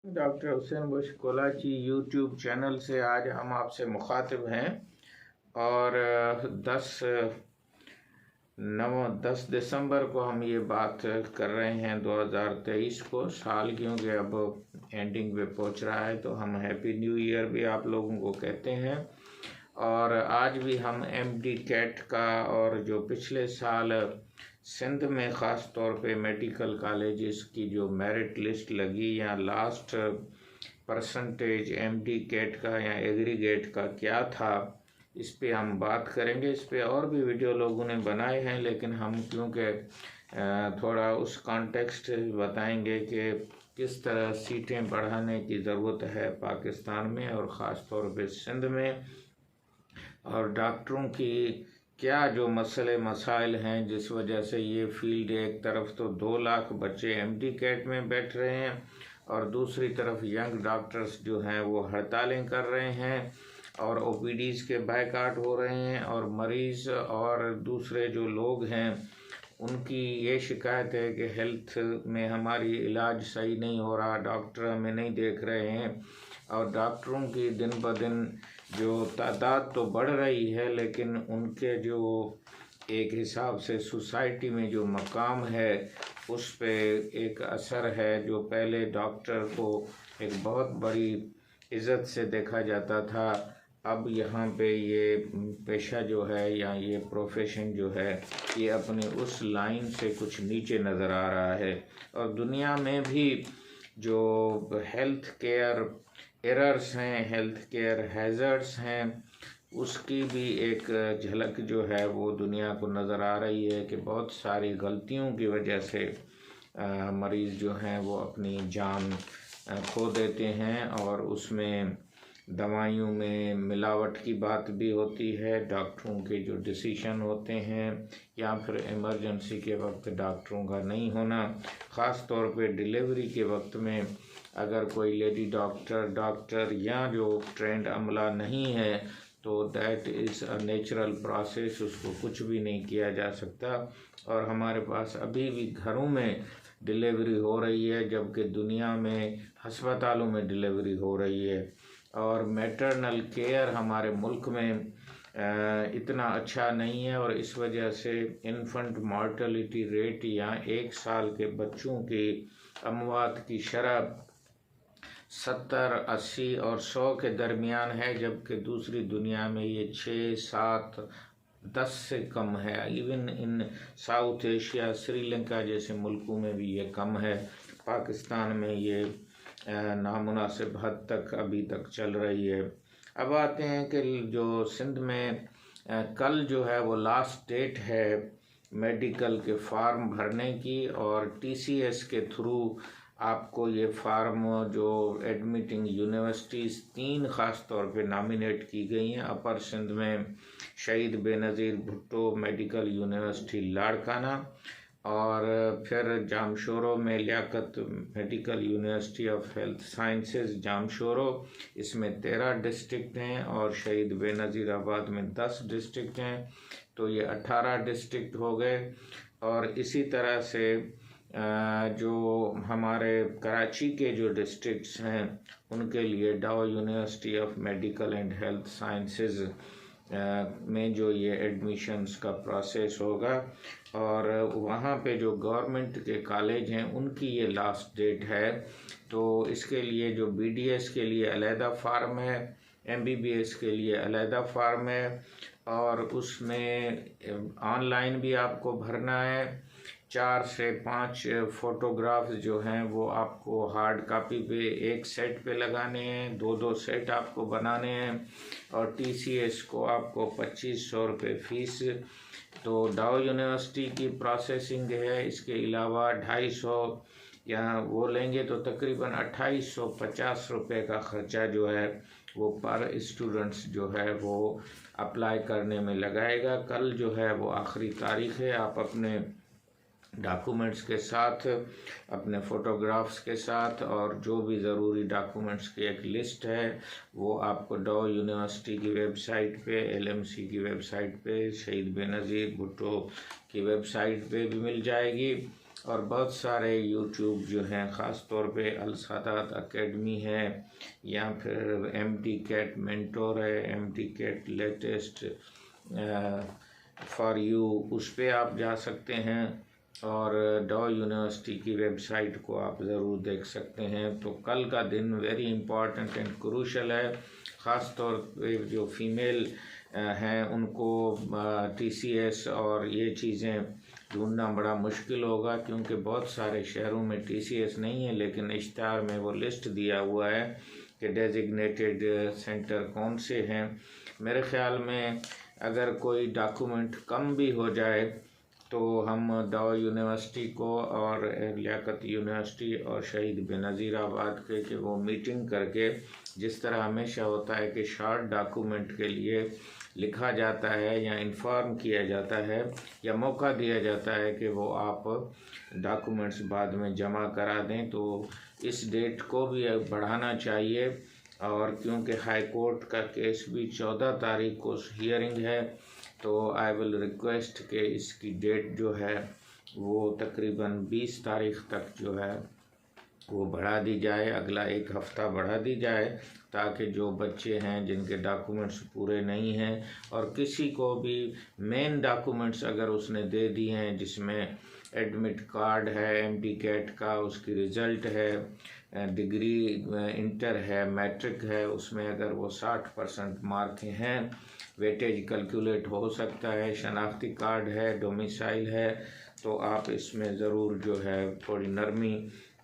Doctor Hussain Bux Kolachi YouTube channel से आज हम आपसे मुखातिब हैं और 10 दिसंबर को हम ये बात कर रहे हैं 2023 को साल, क्योंकि अब एंडिंग पे पहुंच रहा है तो हम हैप्पी न्यू ईयर भी आप लोगों को कहते हैं। और आज भी हम एमडी कैट का और जो पिछले साल सिंध में ख़ास तौर पे मेडिकल कॉलेजेस की जो मेरिट लिस्ट लगी या लास्ट परसेंटेज एमडी कैट का या एग्रीगेट का क्या था, इस पे हम बात करेंगे। इस पे और भी वीडियो लोगों ने बनाए हैं, लेकिन हम क्योंकि थोड़ा उस कॉन्टेक्स्ट बताएंगे कि किस तरह सीटें बढ़ाने की ज़रूरत है पाकिस्तान में और ख़ास तौर पे सिंध में, और डॉक्टरों की क्या जो मसले मसाइल हैं जिस वजह से ये फील्ड एक तरफ तो 2 लाख बच्चे एमडी कैट में बैठ रहे हैं और दूसरी तरफ यंग डॉक्टर्स जो हैं वो हड़तालें कर रहे हैं और ओपीडीज़ के बायकाट हो रहे हैं, और मरीज़ और दूसरे जो लोग हैं उनकी ये शिकायत है कि हेल्थ में हमारी इलाज सही नहीं हो रहा, डॉक्टर हमें नहीं देख रहे हैं। और डॉक्टरों की दिन ब दिन जो तादाद तो बढ़ रही है, लेकिन उनके जो एक हिसाब से सोसाइटी में जो मकाम है उस पे एक असर है। जो पहले डॉक्टर को एक बहुत बड़ी इज़्ज़त से देखा जाता था, अब यहाँ पे ये पेशा जो है या ये प्रोफेशन जो है ये अपने उस लाइन से कुछ नीचे नज़र आ रहा है। और दुनिया में भी जो हेल्थ केयर एरर्स हैं, हेल्थ केयर हैज़र्ड्स हैं, उसकी भी एक झलक जो है वो दुनिया को नज़र आ रही है कि बहुत सारी गलतियों की वजह से मरीज़ जो हैं वो अपनी जान खो देते हैं, और उसमें दवाइयों में मिलावट की बात भी होती है, डॉक्टरों के जो डिसीशन होते हैं या फिर इमरजेंसी के वक्त डॉक्टरों का नहीं होना, ख़ास तौर पे डिलीवरी के वक्त में अगर कोई लेडी डॉक्टर या जो ट्रेंड अमला नहीं है तो that is a natural process, उसको कुछ भी नहीं किया जा सकता। और हमारे पास अभी भी घरों में डिलीवरी हो रही है, जबकि दुनिया में हस्पतालों में डिलीवरी हो रही है। और मैटरनल केयर हमारे मुल्क में इतना अच्छा नहीं है, और इस वजह से इन्फेंट मॉर्टलिटी रेट या 1 साल के बच्चों की अमवात की शरह 70, 80 और 100 के दरमियान है, जबकि दूसरी दुनिया में ये 6, 7, 10 से कम है। Even in south Asia, Sri Lanka जैसे मुल्कों में भी ये कम है। पाकिस्तान में ये नामुनासिब हद तक अभी तक चल रही है। अब आते हैं कि जो सिंध में कल जो है वो लास्ट डेट है मेडिकल के फार्म भरने की, और टीसीएस के थ्रू आपको ये फार्म जो एडमिटिंग यूनिवर्सिटीज़ 3 ख़ास तौर पे नॉमिनेट की गई हैं। अपर सिंध में शहीद बेनज़ीर भुट्टो मेडिकल यूनिवर्सिटी लाड़काना, और फिर जामशोरो में Liaquat medical university of health sciences Jamshoro, इसमें 13 डिस्ट्रिक्ट हैं, और शहीद बेनज़ीर आबाद में 10 डिस्ट्रिक्ट हैं, तो ये 18 डिस्ट्रिक्ट हो गए। और इसी तरह से जो हमारे कराची के जो डिस्ट्रिक्ट्स हैं उनके लिए डाउ university of medical and health sciences में जो ये एडमिशन्स का प्रोसेस होगा, और वहाँ पे जो गवर्नमेंट के कॉलेज हैं उनकी ये लास्ट डेट है। तो इसके लिए जो बीडीएस के लिए अलहदा फार्म है, एमबीबीएस के लिए अलहदा फार्म है, और उसमें ऑनलाइन भी आपको भरना है। 4 से 5 फ़ोटोग्राफ्स जो हैं वो आपको हार्ड कापी पे एक सेट पे लगाने हैं, 2-2 सेट आपको बनाने हैं, और टीसीएस को आपको 2500 रुपये फ़ीस तो डाउ यूनिवर्सिटी की प्रोसेसिंग है। इसके अलावा 250 यहाँ वो लेंगे तो तकरीबन 2850 रुपये का ख़र्चा जो है वो पर स्टूडेंट्स जो है वो अप्लाई करने में लगाएगा। कल जो है वो आखिरी तारीख़ है। आप अपने डॉक्यूमेंट्स के साथ, अपने फ़ोटोग्राफ्स के साथ, और जो भी ज़रूरी डॉक्यूमेंट्स की एक लिस्ट है वो आपको डाउ यूनिवर्सिटी की वेबसाइट पे, एलएमसी की वेबसाइट पे, शहीद बेनज़ीर भुट्टो की वेबसाइट पे भी मिल जाएगी। और बहुत सारे यूट्यूब जो हैं, ख़ास तौर पे अल सादात एकेडमी है या फिर एमडी कैट मेंटोर है, MD CAT latest for you, उस पर आप जा सकते हैं और डॉ यूनिवर्सिटी की वेबसाइट को आप ज़रूर देख सकते हैं। तो कल का दिन वेरी इंपॉर्टेंट एंड क्रूशल है, ख़ास तौर पे जो फीमेल हैं उनको टीसीएस और ये चीज़ें ढूंढना बड़ा मुश्किल होगा, क्योंकि बहुत सारे शहरों में टीसीएस नहीं है, लेकिन इश्तिहार में वो लिस्ट दिया हुआ है कि डेजिग्नेटेड सेंटर कौन से हैं। मेरे ख़्याल में अगर कोई डॉक्यूमेंट कम भी हो जाए तो हम डॉ यूनिवर्सिटी को और लियाकत यूनिवर्सिटी और शहीद बेनज़ीर आबाद के वो मीटिंग करके, जिस तरह हमेशा होता है कि शॉर्ट डॉक्यूमेंट के लिए लिखा जाता है या इन्फॉर्म किया जाता है या मौका दिया जाता है कि वो आप डॉक्यूमेंट्स बाद में जमा करा दें, तो इस डेट को भी बढ़ाना चाहिए। और क्योंकि हाई कोर्ट का केस भी 14 तारीख को हियरिंग है, तो आई विल रिक्वेस्ट कि इसकी डेट जो है वो तकरीबन 20 तारीख तक जो है वो बढ़ा दी जाए, अगला एक हफ़्ता बढ़ा दी जाए, ताकि जो बच्चे हैं जिनके डॉक्यूमेंट्स पूरे नहीं हैं और किसी को भी मेन डॉक्यूमेंट्स अगर उसने दे दिए हैं, जिसमें एडमिट कार्ड है एमडी कैट का, उसकी रिज़ल्ट है, डिग्री इंटर है, मैट्रिक है, उसमें अगर वो 60% मार्क हैं, वेटेज कैलकुलेट हो सकता है, शनाख्ती कार्ड है, डोमिसाइल है, तो आप इसमें ज़रूर जो है थोड़ी नरमी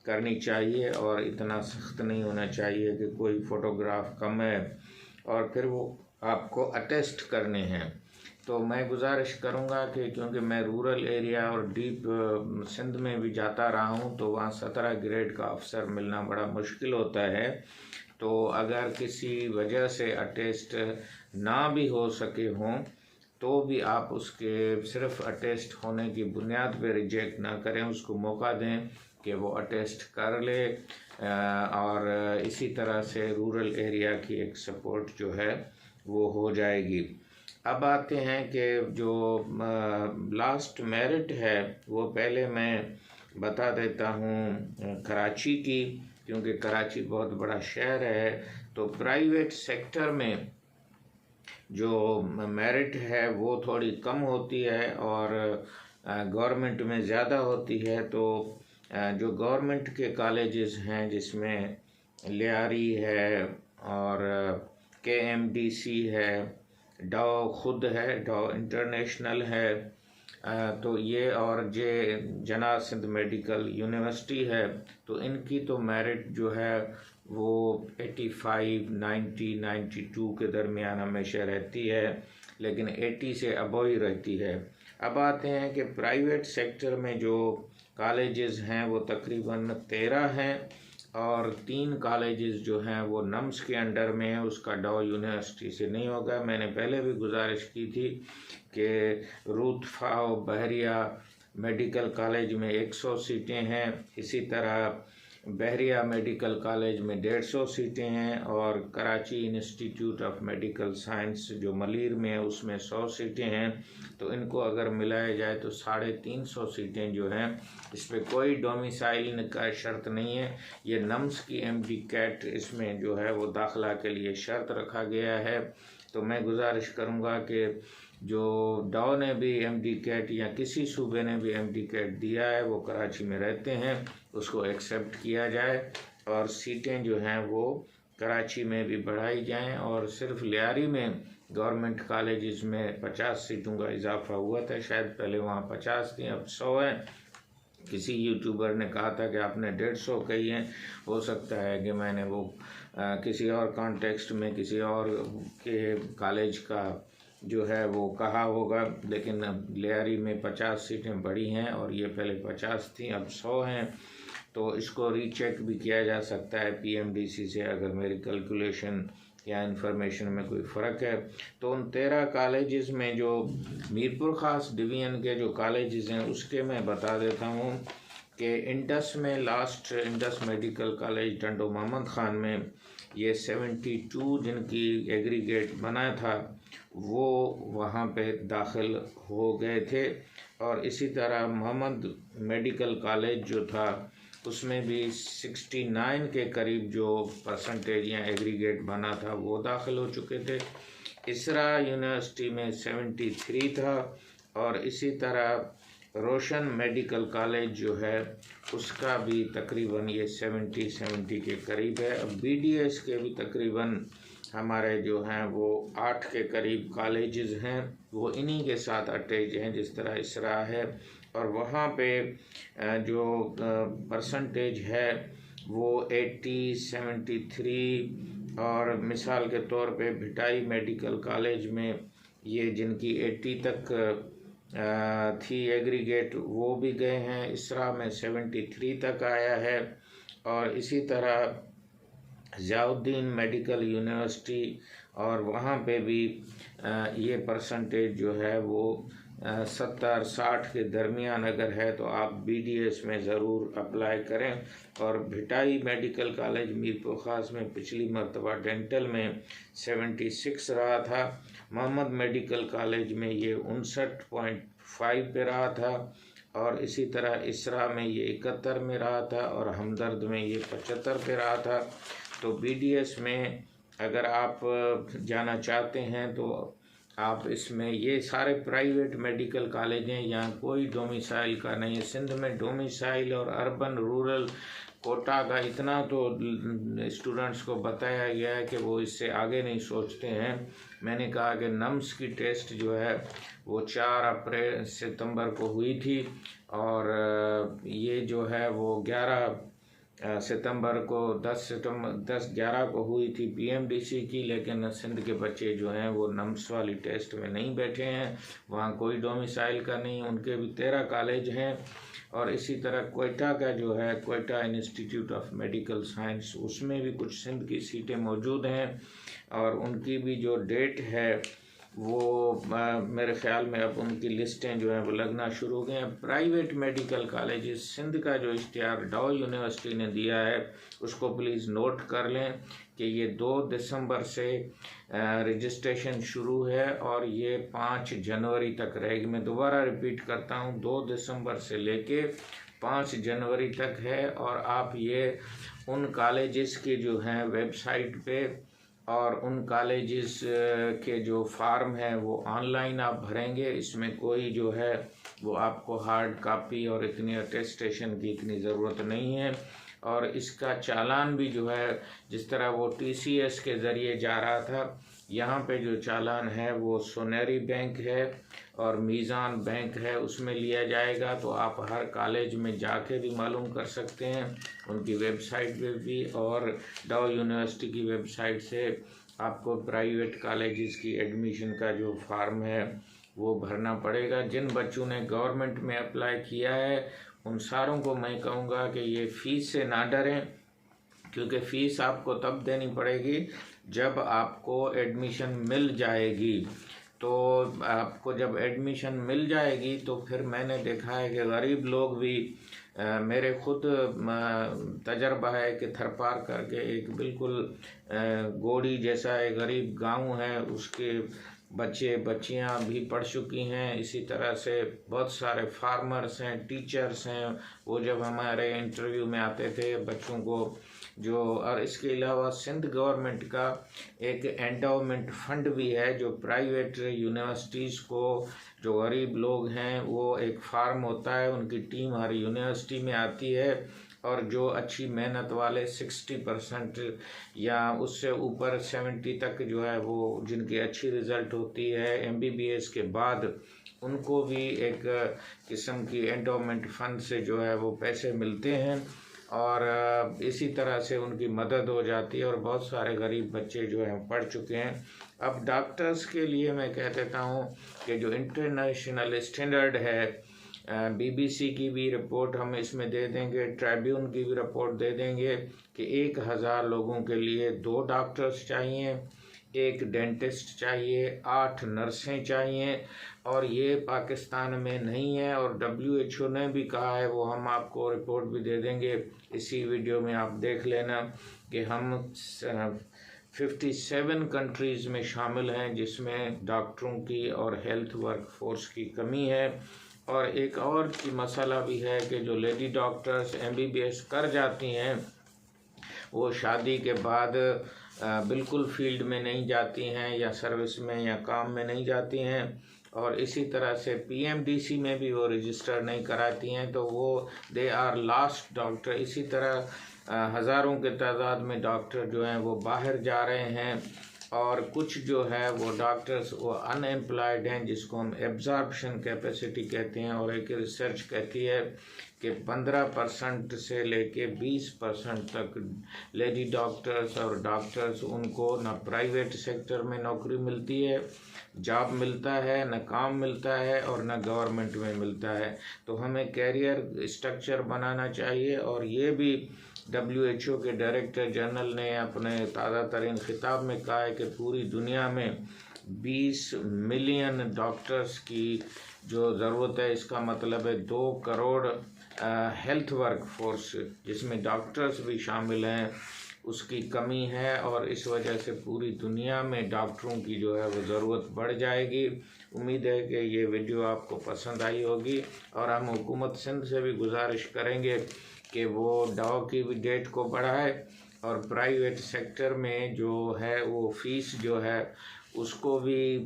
करनी चाहिए और इतना सख्त नहीं होना चाहिए कि कोई फ़ोटोग्राफ कम है और फिर वो आपको अटेस्ट करने हैं। तो मैं गुजारिश करूंगा कि क्योंकि मैं रूरल एरिया और डीप सिंध में भी जाता रहा हूं, तो वहाँ 17 ग्रेड का अफसर मिलना बड़ा मुश्किल होता है। तो अगर किसी वजह से अटेस्ट ना भी हो सके हों तो भी आप उसके सिर्फ अटेस्ट होने की बुनियाद पर रिजेक्ट ना करें, उसको मौका दें कि वो अटेस्ट कर ले और इसी तरह से रूरल एरिया की एक सपोर्ट जो है वो हो जाएगी। अब आते हैं कि जो लास्ट मेरिट है वो पहले मैं बता देता हूँ कराची की, क्योंकि कराची बहुत बड़ा शहर है। तो प्राइवेट सेक्टर में जो मेरिट है वो थोड़ी कम होती है और गवर्नमेंट में ज़्यादा होती है। तो जो गवर्नमेंट के कॉलेजेस हैं जिसमें लियारी है और KMDC है, डॉ खुद है, डॉ इंटरनेशनल है, तो ये और जना सिंध मेडिकल यूनिवर्सिटी है, तो इनकी तो मेरिट जो है वो 85, 90, 92 के दरमियान हमेशा रहती है, लेकिन 80 से अबव ही रहती है। अब आते हैं कि प्राइवेट सेक्टर में जो कॉलेजेस हैं वो तकरीबन 13 हैं और 3 कॉलेजेस जो हैं वो नम्स के अंडर में है, उसका डॉ यूनिवर्सिटी से नहीं होगा। मैंने पहले भी गुजारिश की थी कि रूथ फाओ बहरिया मेडिकल कॉलेज में 100 सीटें हैं, इसी तरह बहरिया मेडिकल कॉलेज में 150 सीटें हैं और Karachi institute of medical science जो मलीर में है उसमें 100 सीटें हैं। तो इनको अगर मिलाया जाए तो 350 सीटें जो हैं, इस पर कोई डोमिसाइल का शर्त नहीं है। ये नम्स की MD कैट इसमें जो है वो दाखिला के लिए शर्त रखा गया है। तो मैं गुजारिश करूँगा कि जो डॉ ने भी MD कैट या किसी सूबे ने भी MD कैट दिया है, वो कराची में रहते हैं, उसको एक्सेप्ट किया जाए और सीटें जो हैं वो कराची में भी बढ़ाई जाएं। और सिर्फ लियारी में गवर्नमेंट कॉलेजेस में 50 सीटों का इजाफा हुआ था, शायद पहले वहाँ 50 थी, अब 100 हैं। किसी यूट्यूबर ने कहा था कि आपने 150 कही हैं, हो सकता है कि मैंने वो किसी और कॉन्टेक्स्ट में किसी और के कॉलेज का जो है वो कहा होगा, लेकिन लियारी में 50 सीटें बढ़ी हैं और ये पहले 50 थी, अब 100 हैं। तो इसको रीचेक भी किया जा सकता है PMDC से अगर मेरी कैलकुलेशन या इन्फॉर्मेशन में कोई फ़र्क है। तो उन 13 कॉलेजेस में जो मीरपुर ख़ास डिवीज़न के जो कॉलेजेस हैं उसके मैं बता देता हूँ कि इंडस में last Indus medical college Tando Mohammad Khan में ये 72 जिनकी एग्रीगेट बना था वो वहाँ पे दाखिल हो गए थे और इसी तरह मोहम्मद मेडिकल कॉलेज जो था उसमें भी 69 के करीब जो परसेंटेज या एग्रीगेट बना था वो दाखिल हो चुके थे। इसरा यूनिवर्सिटी में 73 था और इसी तरह रोशन मेडिकल कॉलेज जो है उसका भी तकरीबन ये 70 के करीब है। अब BDS के भी तकरीबन हमारे जो हैं वो 8 के करीब कॉलेजेस हैं, वो इन्हीं के साथ अटैच हैं जिस तरह इसरा है। और वहाँ पे जो परसेंटेज है वो 80, 73 और मिसाल के तौर पे भिटाई मेडिकल कॉलेज में ये जिनकी 80 तक थी एग्रीगेट वो भी गए हैं। इसरा में 73 तक आया है। और इसी तरह ज़ियाउद्दीन मेडिकल यूनिवर्सिटी और वहाँ पे भी ये परसेंटेज जो है वो 70-60 के दरमियान अगर है तो आप BDS में ज़रूर अप्लाई करें। और भिटाई मेडिकल कॉलेज मीरपुर ख़ास में पिछली मरतबा डेंटल में 76 रहा था। मोहम्मद मेडिकल कॉलेज में ये 59.5 पे रहा था और इसी तरह इसरा में ये 71 में रहा था और हमदर्द में ये 75 पे रहा था। तो BDS में अगर आप जाना चाहते हैं तो आप इसमें, ये सारे प्राइवेट मेडिकल कॉलेज हैं, यहाँ कोई डोमिसाइल का नहीं है। सिंध में डोमिसाइल और अर्बन रूरल कोटा का इतना तो स्टूडेंट्स को बताया गया है कि वो इससे आगे नहीं सोचते हैं। मैंने कहा कि नम्स की टेस्ट जो है वो 4 सितंबर को हुई थी और ये जो है वो 11 सितंबर को 10-11 को हुई थी PMDC की, लेकिन सिंध के बच्चे जो हैं वो नम्स वाली टेस्ट में नहीं बैठे हैं। वहाँ कोई डोमिसाइल का नहीं, उनके भी 13 कॉलेज हैं। और इसी तरह कोयटा का जो है Quetta institute of medical science, उसमें भी कुछ सिंध की सीटें मौजूद हैं और उनकी भी जो डेट है वो मेरे ख्याल में अब उनकी लिस्टें जो हैं वो लगना शुरू हो गए हैं। प्राइवेट मेडिकल कॉलेजेस सिंध का जो इश्तिहार डाउ यूनिवर्सिटी ने दिया है उसको प्लीज़ नोट कर लें कि ये 2 दिसंबर से रजिस्ट्रेशन शुरू है और ये 5 जनवरी तक रहेगी। मैं दोबारा रिपीट करता हूँ, 2 दिसंबर से लेके 5 जनवरी तक है। और आप ये उन कॉलेजेस के जो हैं वेबसाइट पे और उन कॉलेजेस के जो फार्म है वो ऑनलाइन आप भरेंगे। इसमें कोई जो है वो आपको हार्ड कॉपी और इतनी अटेस्टेशन की इतनी ज़रूरत नहीं है। और इसका चालान भी जो है जिस तरह वो TCS के ज़रिए जा रहा था, यहाँ पे जो चालान है वो सोनेरी बैंक है और मीज़ान बैंक है, उसमें लिया जाएगा। तो आप हर कॉलेज में जाके भी मालूम कर सकते हैं, उनकी वेबसाइट पे भी, और डाउ यूनिवर्सिटी की वेबसाइट से आपको प्राइवेट कॉलेजेस की एडमिशन का जो फार्म है वो भरना पड़ेगा। जिन बच्चों ने गवर्नमेंट में अप्लाई किया है उन सारों को मैं कहूँगा कि ये फ़ीस से ना डरें, क्योंकि फ़ीस आपको तब देनी पड़ेगी जब आपको एडमिशन मिल जाएगी। तो आपको जब एडमिशन मिल जाएगी तो फिर मैंने देखा है कि गरीब लोग भी, मेरे खुद तजर्बा है कि थरपार करके एक बिल्कुल गोड़ी जैसा एक गरीब गांव है, उसके बच्चे बच्चियां भी पढ़ चुकी हैं। इसी तरह से बहुत सारे फार्मर्स हैं, टीचर्स हैं, वो जब हमारे इंटरव्यू में आते थे बच्चों को जो, और इसके अलावा सिंध गवर्नमेंट का एक एंडाउमेंट फंड भी है जो प्राइवेट यूनिवर्सिटीज़ को, जो गरीब लोग हैं, वो एक फार्म होता है, उनकी टीम हर यूनिवर्सिटी में आती है और जो अच्छी मेहनत वाले 60% या उससे ऊपर 70 तक जो है वो जिनकी अच्छी रिज़ल्ट होती है MBBS के बाद, उनको भी एक किस्म की एंडोमेंट फंड से जो है वो पैसे मिलते हैं और इसी तरह से उनकी मदद हो जाती है और बहुत सारे गरीब बच्चे जो हैं पढ़ चुके हैं। अब डॉक्टर्स के लिए मैं कह देता हूँ कि जो इंटरनेशनल स्टैंडर्ड है, BBC की भी रिपोर्ट हम इसमें दे देंगे, ट्रिब्यून की भी रिपोर्ट दे देंगे कि 1000 लोगों के लिए 2 डॉक्टर्स चाहिए, 1 डेंटिस्ट चाहिए, 8 नर्सें चाहिए और ये पाकिस्तान में नहीं है। और WHO ने भी कहा है, वो हम आपको रिपोर्ट भी दे देंगे इसी वीडियो में, आप देख लेना कि हम 57 कंट्रीज़ में शामिल हैं जिसमें डॉक्टरों की और हेल्थ वर्क फोर्स की कमी है। और एक और मसला भी है कि जो लेडी डॉक्टर्स MBBS कर जाती हैं वो शादी के बाद बिल्कुल फील्ड में नहीं जाती हैं या सर्विस में या काम में नहीं जाती हैं, और इसी तरह से PMDC में भी वो रजिस्टर नहीं कराती हैं, तो वो दे आर लास्ट डॉक्टर। इसी तरह हज़ारों के तादाद में डॉक्टर जो हैं वो बाहर जा रहे हैं, और कुछ जो है वो डॉक्टर्स वो अनएम्प्लॉयड हैं, जिसको हम एब्जॉर्प्शन कैपेसिटी कहते हैं। और एक रिसर्च कहती है कि 15% से लेके 20% तक लेडी डॉक्टर्स और डॉक्टर्स उनको ना प्राइवेट सेक्टर में नौकरी मिलती है, जॉब मिलता है, न काम मिलता है, और न गवर्नमेंट में मिलता है। तो हमें कैरियर स्ट्रक्चर बनाना चाहिए। और ये भी WHO के डायरेक्टर जनरल ने अपने ताज़ा तरीन खिताब में कहा है कि पूरी दुनिया में 20 मिलियन डॉक्टर्स की जो ज़रूरत है, इसका मतलब है 2 करोड़ हेल्थ वर्क फोर्स जिसमें डॉक्टर्स भी शामिल हैं, उसकी कमी है। और इस वजह से पूरी दुनिया में डॉक्टरों की जो है वो ज़रूरत बढ़ जाएगी। उम्मीद है कि ये वीडियो आपको पसंद आई होगी, और हम हुकूमत सिंध से भी गुजारिश करेंगे कि वो दवा की भी डेट को बढ़ाए, और प्राइवेट सेक्टर में जो है वो फ़ीस जो है उसको भी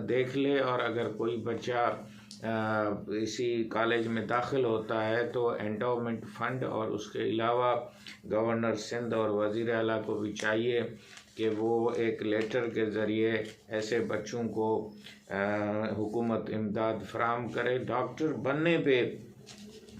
देख ले। और अगर कोई बच्चा इसी कॉलेज में दाखिल होता है तो एंडोमेंट फ़ंड और उसके अलावा गवर्नर सिंध और वज़ीर आला को भी चाहिए कि वो एक लेटर के ज़रिए ऐसे बच्चों को हुकूमत इमदाद फराहम करे। डॉक्टर बनने पे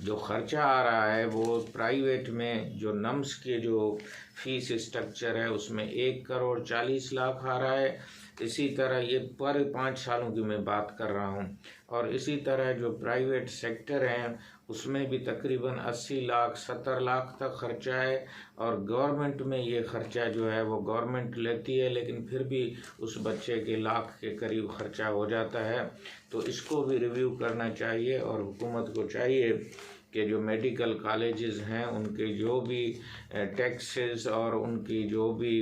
जो ख़र्चा आ रहा है वो प्राइवेट में जो नम्स के जो फ़ीस स्ट्रक्चर है उसमें 1 करोड़ 40 लाख आ रहा है। इसी तरह ये पर 5 सालों की मैं बात कर रहा हूँ। और इसी तरह जो प्राइवेट सेक्टर हैं उसमें भी तकरीबन 80 लाख 70 लाख तक ख़र्चा है। और गवर्नमेंट में ये ख़र्चा जो है वो गवर्नमेंट लेती है, लेकिन फिर भी उस बच्चे के लाख के करीब ख़र्चा हो जाता है। तो इसको भी रिव्यू करना चाहिए, और हुकूमत को चाहिए कि जो मेडिकल कॉलेजेस हैं उनके जो भी टैक्सेस और उनकी जो भी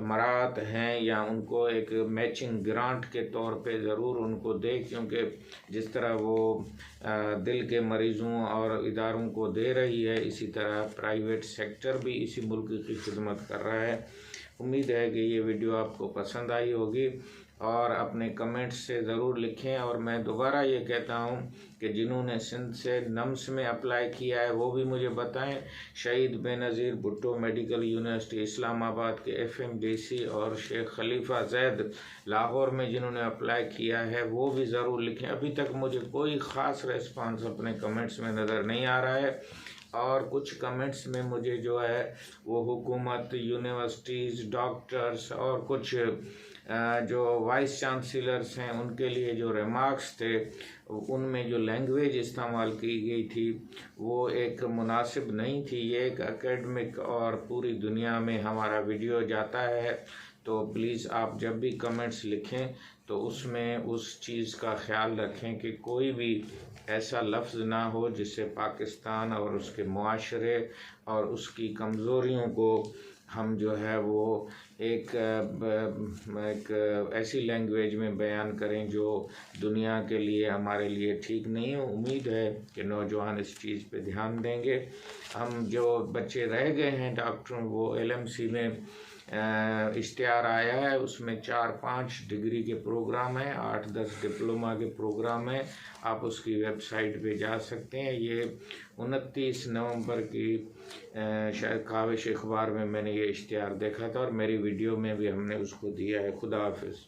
मराहत हैं या उनको एक मैचिंग ग्रांट के तौर पे ज़रूर उनको दे, क्योंकि जिस तरह वो दिल के मरीज़ों और इदारों को दे रही है, इसी तरह प्राइवेट सेक्टर भी इसी मुल्क की खिदमत कर रहा है। उम्मीद है कि ये वीडियो आपको पसंद आई होगी, और अपने कमेंट्स से ज़रूर लिखें। और मैं दोबारा ये कहता हूँ कि जिन्होंने सिंध से नम्स में अप्लाई किया है वो भी मुझे बताएं। शहीद बेनज़ीर भुट्टो मेडिकल यूनिवर्सिटी इस्लामाबाद के FMDC और शेख खलीफा जैद लाहौर में जिन्होंने अप्लाई किया है वो भी ज़रूर लिखें। अभी तक मुझे कोई ख़ास रेस्पॉन्स अपने कमेंट्स में नज़र नहीं आ रहा है, और कुछ कमेंट्स में मुझे जो है वो हुकूमत, यूनिवर्सिटीज़, डॉक्टर्स और कुछ जो वाइस चांसलर्स हैं उनके लिए जो रिमार्क्स थे उनमें जो लैंग्वेज इस्तेमाल की गई थी वो एक मुनासिब नहीं थी। ये एक एकेडमिक और पूरी दुनिया में हमारा वीडियो जाता है, तो प्लीज़ आप जब भी कमेंट्स लिखें तो उसमें उस चीज़ का ख्याल रखें कि कोई भी ऐसा लफ्ज़ ना हो जिससे पाकिस्तान और उसके मुआशरे और उसकी कमज़ोरियों को हम जो है वो एक ऐसी लैंग्वेज में बयान करें जो दुनिया के लिए हमारे लिए ठीक नहीं है। उम्मीद है कि नौजवान इस चीज़ पे ध्यान देंगे। हम जो बच्चे रह गए हैं डॉक्टरों, वो LMC में इश्तिहार आया है, उसमें 4-5 डिग्री के प्रोग्राम हैं, 8-10 डिप्लोमा के प्रोग्राम हैं। आप उसकी वेबसाइट पे जा सकते हैं। ये 29 नवंबर की शायद काविश अखबार में मैंने ये इश्तिहार देखा था, और मेरी वीडियो में भी हमने उसको दिया है। खुदा हाफिज़।